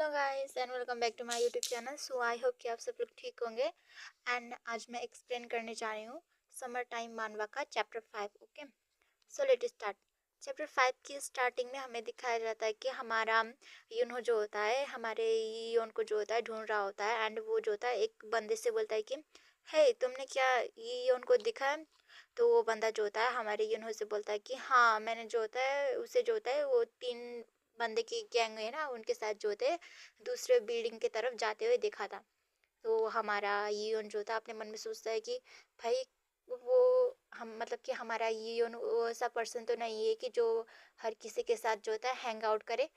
Hello guys and welcome back to my YouTube channel. So I hope कि आप सब लोग ठीक होंगे। एंड आज मैं एक्सप्लेन करने जा रही हूँ समर टाइम मानवा का chapter 5। Okay, so let start. Chapter 5 की स्टार्टिंग में हमें दिखाया जाता है कि हमारा यूनो जो होता है हमारे योन को जो होता है ढूंढ रहा होता है। एंड वो जो होता है एक बंदे से बोलता है कि हे तुमने क्या ये योन को दिखा है। तो वो बंदा जो होता है हमारे यूनो से बोलता है कि हाँ मैंने जो होता है उसे जो होता है वो 3 बंदे की गैंग है ना उनके साथ जो होते दूसरे बिल्डिंग की तरफ जाते हुए देखा था। तो हमारा यियोन जो था अपने मन में सोचता है कि भाई वो हम मतलब कि हमारा यियोन वो ऐसा पर्सन तो नहीं है कि जो हर किसी के साथ जो होता है हैंग आउट करे।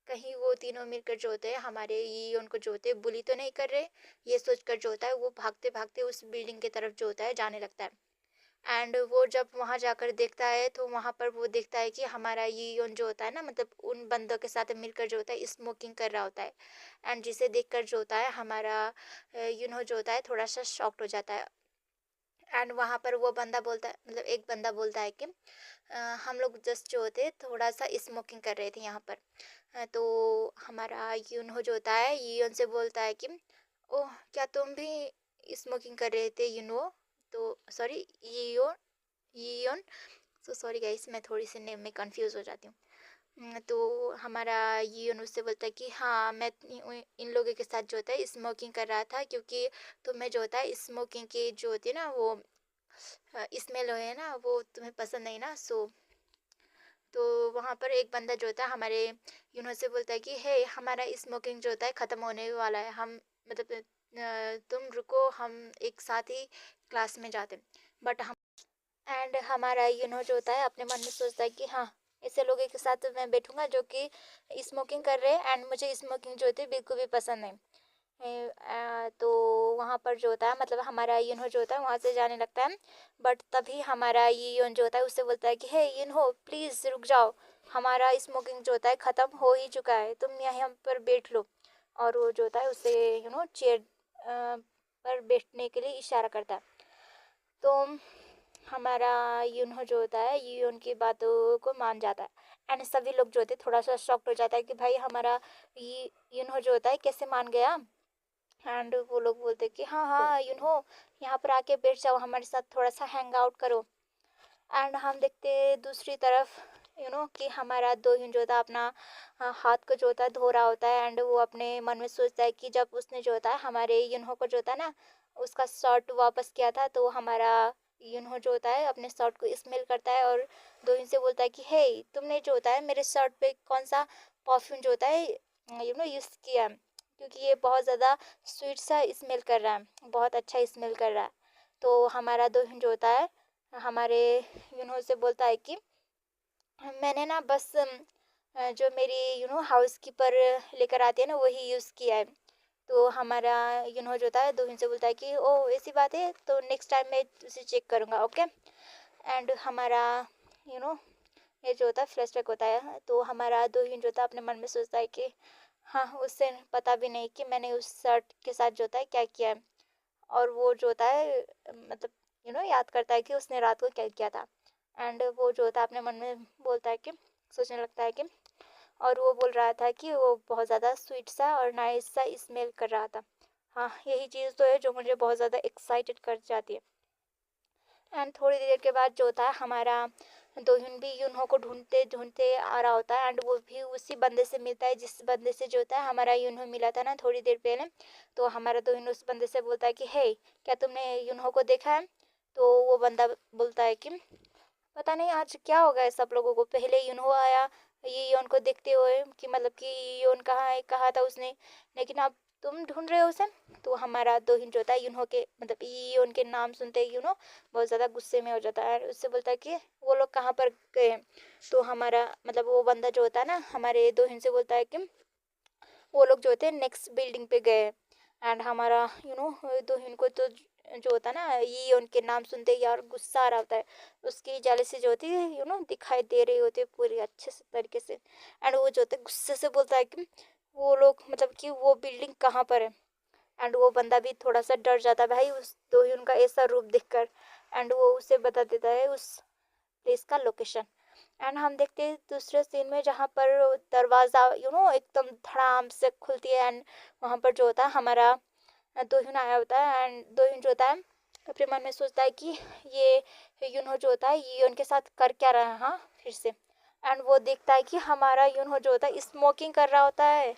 कहीं वो तीनों मिलकर जो होते हैं हमारे यियोन को जो होते हैं बुली तो नहीं कर रहे। ये सोचकर जो होता है वो भागते भागते उस बिल्डिंग की तरफ जो होता है जाने लगता है। एंड वो जब वहाँ जाकर देखता है तो वहाँ पर वो देखता है कि हमारा यियोन जो होता है ना मतलब उन बंदों के साथ मिलकर जो होता है स्मोकिंग कर रहा होता है। एंड जिसे देखकर जो होता है हमारा यूनो जो होता है थोड़ा सा शॉक्ड हो जाता है। एंड वहाँ पर वो बंदा बोलता है मतलब एक बंदा बोलता है कि हम लोग जस्ट जो होते थोड़ा सा स्मोकिंग कर रहे थे यहाँ पर। तो हमारा यूनो जो होता है यून से बोलता है कि ओह क्या तुम भी स्मोकिंग कर रहे थे यूनो। तो सॉरी यियोन। सो सॉरी गाइस मैं थोड़ी सी नेम में कंफ्यूज हो जाती हूँ। तो हमारा यियोन उससे बोलता है कि हाँ मैं इन लोगों के साथ जो होता है स्मोकिंग कर रहा था क्योंकि तुम्हें जो होता है स्मोकिंग की जो होती है ना वो स्मेल है ना वो तुम्हें पसंद नहीं ना। सो तो वहाँ पर एक बंदा जो होता है हमारे यूनो से बोलता है कि हे हमारा स्मोकिंग जो होता है ख़त्म होने वाला है। हम मतलब तुम रुको हम एक साथ ही क्लास में जाते बट हम एंड हमारा यूनो जो होता है अपने मन में सोचता है कि हाँ ऐसे लोगों के साथ मैं बैठूंगा जो कि स्मोकिंग कर रहे हैं। एंड मुझे स्मोकिंग जो होती है बिल्कुल भी पसंद नहीं। तो वहाँ पर जो होता है मतलब हमारा यूनो जो होता है वहाँ से जाने लगता है। बट तभी हमारा ये यून जो होता है उससे बोलता है कि हे यूनो प्लीज़ रुक जाओ। हमारा स्मोकिंग जो होता है ख़त्म हो ही चुका है तुम यहाँ पर बैठ लो। और वो जो होता है उससे चेयर पर बैठने के लिए इशारा करता है। तो हमारा यूनो जो होता है ये उनकी बातों को मान जाता है। एंड सभी लोग जो होते हैं थोड़ा सा शॉक्ड हो जाता है कि भाई हमारा ये यूनो जो होता है कैसे मान गया। एंड वो लोग बोलते हैं कि हाँ हाँ यूनो यहाँ पर आके बैठ जाओ हमारे साथ थोड़ा सा हैंग आउट करो। एंड हम देखते हैं दूसरी तरफ कि हमारा दो यून जो होता है अपना हाथ को जो होता है धो रहा होता है। एंड वो अपने मन में सोचता है कि जब उसने जो होता है हमारे यूनहो को जो होता है ना उसका शर्ट वापस किया था तो हमारा यूनहो जो होता है अपने शर्ट को स्मेल करता है और दो से बोलता है कि हे तुमने जो होता है मेरे शर्ट पे कौन सा परफ्यूम जो होता है यूज़ किया है? क्योंकि ये बहुत ज़्यादा स्वीट सा स्मेल कर रहा है बहुत अच्छा स्मेल कर रहा है। तो हमारा दो जो होता है हमारे से बोलता है कि मैंने ना बस जो मेरी हाउस कीपर लेकर आती है ना वही यूज़ किया है। तो हमारा जो होता है दो से बोलता है कि ओ ऐसी बात है तो नेक्स्ट टाइम मैं उसे चेक करूँगा। ओके। एंड हमारा यू नो ये जो होता है फ्लैशबैक होता है तो हमारा दो जो होता है अपने मन में सोचता है कि हाँ उससे पता भी नहीं कि मैंने उस शर्ट के साथ जो होता है क्या किया है। और वो जो होता है मतलब याद करता है कि उसने रात को क्या किया था। एंड वो जो होता है अपने मन में बोलता है कि सोचने लगता है कि और वो बोल रहा था कि वो बहुत ज़्यादा स्वीट सा और नाइस सा स्मेल कर रहा था। हाँ यही चीज़ तो है जो मुझे बहुत ज़्यादा एक्साइटेड कर जाती है। एंड थोड़ी देर के बाद जो होता है हमारा दोहिन भी यूनहो को ढूंढते ढूंढते आ रहा होता है। एंड वो भी उसी बंदे से मिलता है जिस बंदे से जो होता है हमारा यूनहो मिला था ना थोड़ी देर पहले। तो हमारा दोहिन उस बंदे से बोलता है कि हे क्या तुमने यूनहो को देखा है। तो वो बंदा बोलता है कि पता नहीं आज क्या हो गया है सब लोगों को। पहले यूनहो आया ये योन को देखते हुए कि मतलब कि योन कहाँ है कहा था उसने लेकिन अब तुम ढूंढ रहे हो उसे। तो हमारा दो हिंट होता है यूनहो के मतलब योन के नाम सुनते ही बहुत ज़्यादा गुस्से में हो जाता है। उससे बोलता है कि वो लोग कहाँ पर गए हैं। तो हमारा मतलब वो बंदा जो होता है ना हमारे दो हिंट से बोलता है कि वो लोग जो होते हैं नेक्स्ट बिल्डिंग पे गए। एंड हमारा दो हिंट को तो जो होता है ना ये उनके नाम सुनते ही यार गुस्सा आ रहा होता है। उसकी जेलसी जो होती है दिखाई दे रही होती है पूरी अच्छे से तरीके से। एंड वो जो होता है गुस्से से बोलता है कि वो लोग मतलब कि वो बिल्डिंग कहाँ पर है। एंड वो बंदा भी थोड़ा सा डर जाता है भाई उस दो उनका ऐसा रूप देखकर। एंड वो उसे बता देता है उस प्लेस का लोकेशन। एंड हम देखते हैं दूसरे सीन में जहाँ पर दरवाज़ा एकदम धड़ाम से खुलती है एंड वहाँ पर जो होता है हमारा दोहिन आया होता है एंड दोहिन जो होता है अपने मन में सोचता है कि ये जो होता है ये उनके साथ कर क्या रहा है, हाँ फिर से। एंड वो देखता है कि हमारा जो होता है स्मोकिंग कर रहा होता है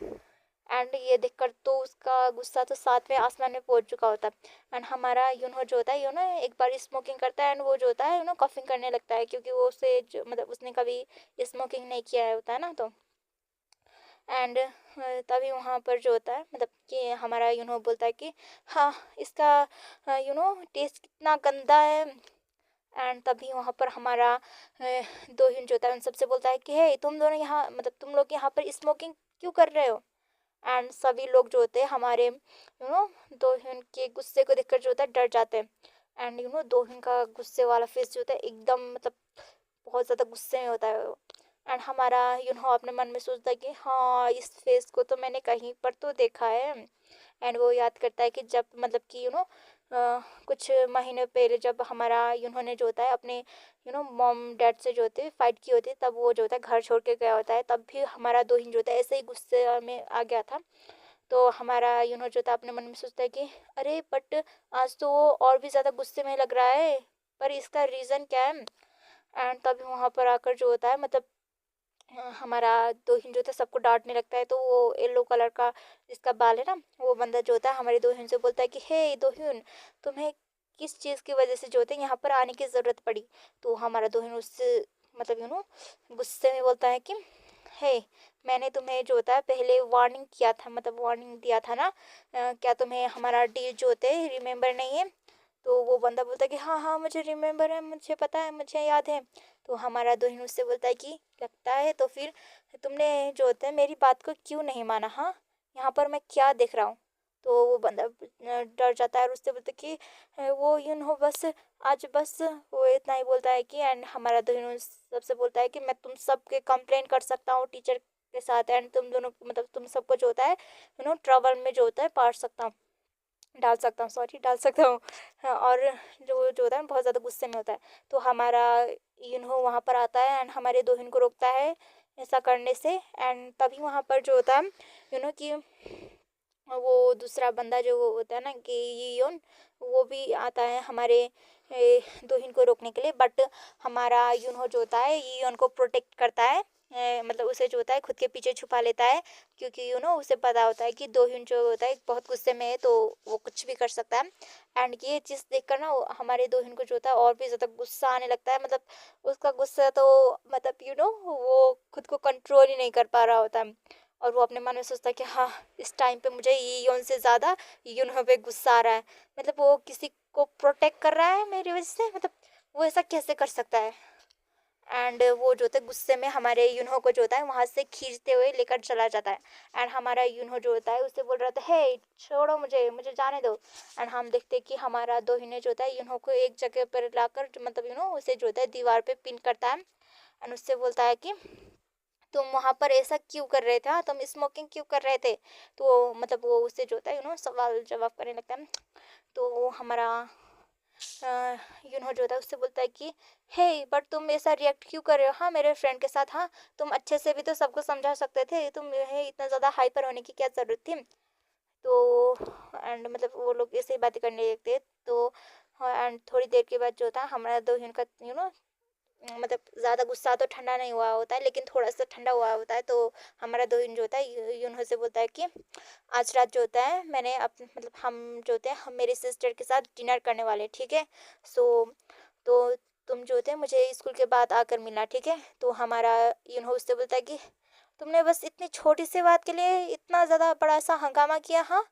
एंड ये देखकर तो उसका गुस्सा तो 7वें आसमान में पहुंच चुका होता है। एंड हमारा जो होता है एक बार स्मोकिंग करता है एंड वो जो होता है कॉफिंग करने लगता है, क्योंकि वो उसे मतलब उसने कभी स्मोकिंग नहीं किया है होता है ना, तो एंड तभी वहाँ पर जो होता है मतलब कि हमारा बोलता है कि हाँ इसका टेस्ट कितना गंदा है। एंड तभी वहाँ पर हमारा दोहिन जो होता है उन सबसे बोलता है कि हे तुम दोनों यहाँ मतलब तुम लोग यहाँ पर स्मोकिंग क्यों कर रहे हो। एंड सभी लोग जो होते हैं हमारे दोहिन के गुस्से को देखकर जो होता है डर जाते हैं। एंड दोहिन का गुस्से वाला फेस जो होता है एकदम मतलब बहुत ज़्यादा गुस्से में होता है वो। एंड हमारा अपने मन में सोचता है कि हाँ इस फेस को तो मैंने कहीं पर तो देखा है। एंड वो याद करता है कि जब मतलब कि कुछ महीने पहले जब हमारा इन्होंने जो होता है अपने मॉम डैड से जो होते फाइट की होती है, तब वो जो होता है घर छोड़ के गया होता है, तब भी हमारा दोहिन जो होता है ऐसे ही गुस्से में आ गया था। तो हमारा जो था अपने मन में सोचता है कि अरे बट आज तो वो और भी ज़्यादा गुस्से में लग रहा है, पर इसका रीज़न क्या है। एंड तभी वहाँ पर आकर जो होता है मतलब हमारा दोहिन जो था सबको डांटने लगता है, तो वो येलो कलर का जिसका बाल है ना वो बंदा जो होता है हमारे दोहिन से बोलता है कि हे दोहिन तुम्हें किस चीज़ की वजह से जो होते हैं यहाँ पर आने की ज़रूरत पड़ी। तो हमारा दोहिन उससे मतलब गुस्से में बोलता है कि हे मैंने तुम्हें जो होता है पहले वार्निंग किया था, मतलब वार्निंग दिया था ना, क्या तुम्हें हमारा डील जो होते हैं रिमेम्बर नहीं है। तो वो बंदा बोलता है कि हाँ हाँ मुझे रिमेम्बर है, मुझे पता है, मुझे याद है। तो हमारा दोहिन उससे बोलता है कि लगता है तो फिर तुमने जो होता है मेरी बात को क्यों नहीं माना, हाँ यहाँ पर मैं क्या देख रहा हूँ। तो वो बंदा डर जाता है और उससे बोलता है कि वो बस आज बस वो इतना ही बोलता है कि एंड हमारा दोहिन उस सबसे बोलता है कि मैं तुम सबके कंप्लेन कर सकता हूँ टीचर के साथ, एंड तुम दोनों मतलब तुम सबको जो होता है ट्रबल में जो होता है पार सकता हूँ, डाल सकता हूँ, सॉरी डाल सकता हूँ। हाँ, और जो होता है बहुत ज़्यादा गुस्से में होता है। तो हमारा वहाँ पर आता है एंड हमारे दोहिन को रोकता है ऐसा करने से। एंड तभी वहाँ पर जो होता है कि वो दूसरा बंदा जो होता है ना कि यियोन, वो भी आता है हमारे दोहिन को रोकने के लिए, बट हमारा जो होता है यियोन को प्रोटेक्ट करता है। मतलब उसे जो होता है खुद के पीछे छुपा लेता है, क्योंकि उसे पता होता है कि दोहिन जो होता है बहुत गुस्से में है तो वो कुछ भी कर सकता है। एंड ये चीज़ देखकर ना हमारे दोहिन को जो होता है और भी ज़्यादा गुस्सा आने लगता है, मतलब उसका गुस्सा तो मतलब वो खुद को कंट्रोल ही नहीं कर पा रहा होता है। और वो अपने मन में सोचता है कि हाँ इस टाइम पे मुझे यियोन से ज़्यादा यियोन पे गुस्सा आ रहा है, मतलब वो किसी को प्रोटेक्ट कर रहा है मेरी वजह से, मतलब वो ऐसा कैसे कर सकता है। एंड वो जो होता है गुस्से में हमारे को जो होता है वहाँ से खींचते हुए लेकर चला जाता है। एंड हमारा जो होता है उससे बोल रहा था हे छोड़ो मुझे मुझे जाने दो। एंड हम देखते हैं कि हमारा दोहिन जो होता है को एक जगह पर लाकर मतलब उसे जो होता है दीवार पे पिन करता है एंड उससे बोलता है कि तुम वहाँ पर ऐसा क्यों कर रहे थे, हाँ तुम स्मोकिंग क्यों कर रहे थे। तो मतलब वो उससे जो होता है सवाल जवाब करने लगता है। तो हमारा जो होता है उससे बोलता है कि हे बट तुम ऐसा रिएक्ट क्यों कर रहे हो, हाँ मेरे फ्रेंड के साथ, हाँ तुम अच्छे से भी तो सबको समझा सकते थे, तुम इतना ज़्यादा हाइपर होने की क्या ज़रूरत थी। तो एंड मतलब वो लोग ऐसे ही बातें करने लगते हैं। तो एंड थोड़ी देर के बाद जो था हमारा दोहिन का मतलब ज़्यादा गुस्सा तो ठंडा नहीं हुआ होता है लेकिन थोड़ा सा ठंडा हुआ होता है। तो हमारा दोहिन जो होता है से बोलता है कि आज रात जो होता है मैंने मतलब हम जो होते हैं हम मेरी सिस्टर के साथ डिनर करने वाले हैं, ठीक है। सो तो तुम जो होते हैं मुझे स्कूल के बाद आकर मिलना, ठीक है। तो हमारा उससे बोलता है कि तुमने बस इतनी छोटी सी बात के लिए इतना ज़्यादा बड़ा सा हंगामा किया, हाँ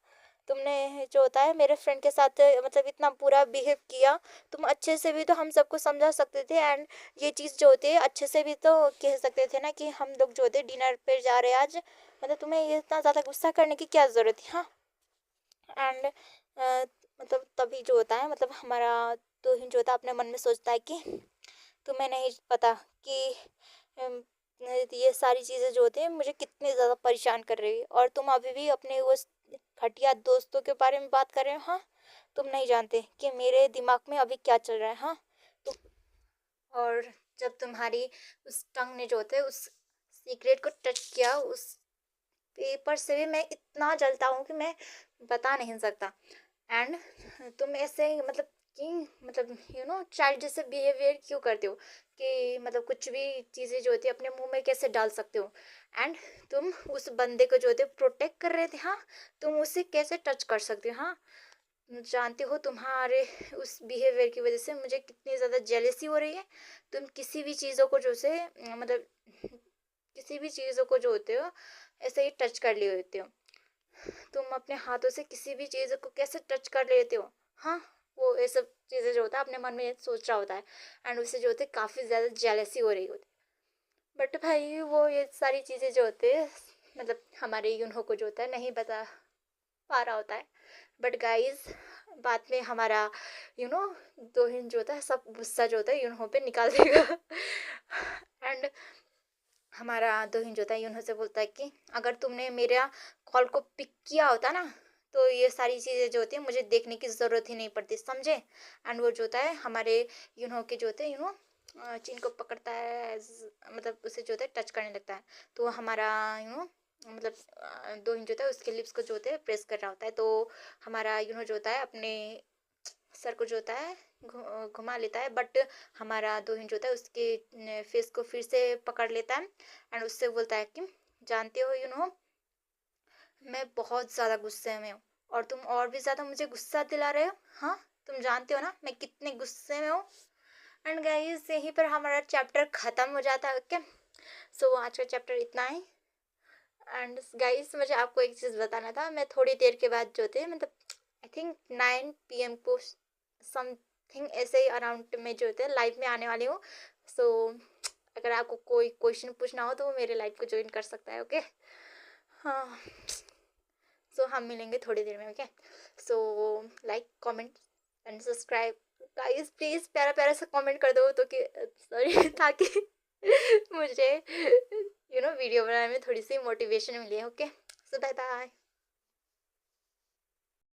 तुमने जो होता है मेरे फ्रेंड के साथ मतलब इतना बुरा बिहेव किया। तुम अच्छे से भी तो हम सबको समझा सकते थे एंड ये चीज़ जो होती है अच्छे से भी तो कह सकते थे ना कि हम लोग जो होते डिनर पे जा रहे हैं आज, मतलब तुम्हें ये इतना ज़्यादा गुस्सा करने की क्या ज़रूरत थी, हाँ। एंड मतलब तभी जो होता है मतलब हमारा दोहिन जो होता है अपने मन में सोचता है कि तुम्हें नहीं पता कि अम, ये सारी चीज़ें जो होती हैं मुझे कितनी ज़्यादा परेशान कर रही है, और तुम अभी भी अपने उस घटिया दोस्तों के बारे में बात कर रहे हो, हाँ तुम नहीं जानते कि मेरे दिमाग में अभी क्या चल रहा है, हाँ। तो और जब तुम्हारी उस टंग ने जो होते उस सीक्रेट को टच किया, उस पेपर से भी मैं इतना जलता हूँ कि मैं बता नहीं सकता। एंड तुम ऐसे मतलब कि मतलब चाइल्ड जैसे बिहेवियर क्यों करते हो कि मतलब कुछ भी चीज़ें जो होती है अपने मुंह में कैसे डाल सकते हो। एंड तुम उस बंदे को जो होते प्रोटेक्ट कर रहे थे, हाँ, तुम उसे कैसे टच कर सकते हो। हाँ, जानते हो तुम्हारे उस बिहेवियर की वजह से मुझे कितनी ज़्यादा जेलेसी हो रही है। तुम किसी भी चीज़ों को जो से मतलब किसी भी चीज़ों को जो होते हो ऐसे ही टच कर लिए होते हो। तुम अपने हाथों से किसी भी चीज़ को कैसे टच कर लेते हो। हाँ, वो ये सब चीज़ें जो होता है अपने मन में सोच रहा होता है एंड उससे जो होते है काफ़ी ज़्यादा जेलसी हो रही होती। बट भाई वो ये सारी चीज़ें जो होते हैं मतलब हमारे यूनहो को जो होता है नहीं बता पा रहा होता है। बट गाइज बाद में हमारा यू नो दोहिन जो होता है सब गुस्सा जो होता है यूनहो पे निकाल देगा। एंड हमारा दोहिन जो होता है यूनहो से बोलता है कि अगर तुमने मेरा कॉल को पिक किया होता ना तो ये सारी चीज़ें जो होती है मुझे देखने की ज़रूरत ही नहीं पड़ती, समझे। एंड वो जो होता है हमारे यूनहो के जो होते हैं चिन को पकड़ता है मतलब उसे जो होता है टच करने लगता है। तो हमारा मतलब दोहिन जो होता है उसके लिप्स को जो होते हैं प्रेस कर रहा होता है। तो हमारा जो होता है अपने सर को जो होता है घुमा लेता है। बट हमारा दोहिन जो होता है उसके फेस को फिर से पकड़ लेता है एंड उससे बोलता है कि जानते हो मैं बहुत ज़्यादा गुस्से में हूँ और तुम और भी ज़्यादा मुझे गुस्सा दिला रहे हो। हाँ, तुम जानते हो ना मैं कितने गुस्से में हूँ। एंड गाइस यहीं पर हमारा चैप्टर ख़त्म हो जाता है। ओके, सो आज का चैप्टर इतना ही। एंड गाइस मुझे आपको एक चीज़ बताना था, मैं थोड़ी देर के बाद जो थे मतलब आई थिंक 9 PM को समथिंग ऐसे ही अराउंड में जो होते हैं लाइव में आने वाली हूँ। सो अगर आपको कोई क्वेश्चन पूछना हो तो वो मेरे लाइव को ज्वाइन कर सकता है। ओके, हाँ, सो हम मिलेंगे थोड़ी देर में। Okay, so like comment and subscribe guys, please प्यारा प्यारा सा कमेंट कर दो तो कि सॉरी ताकि मुझे वीडियो बनाने में थोड़ी सी मोटिवेशन मिली है। ओके, सो बाय बाय।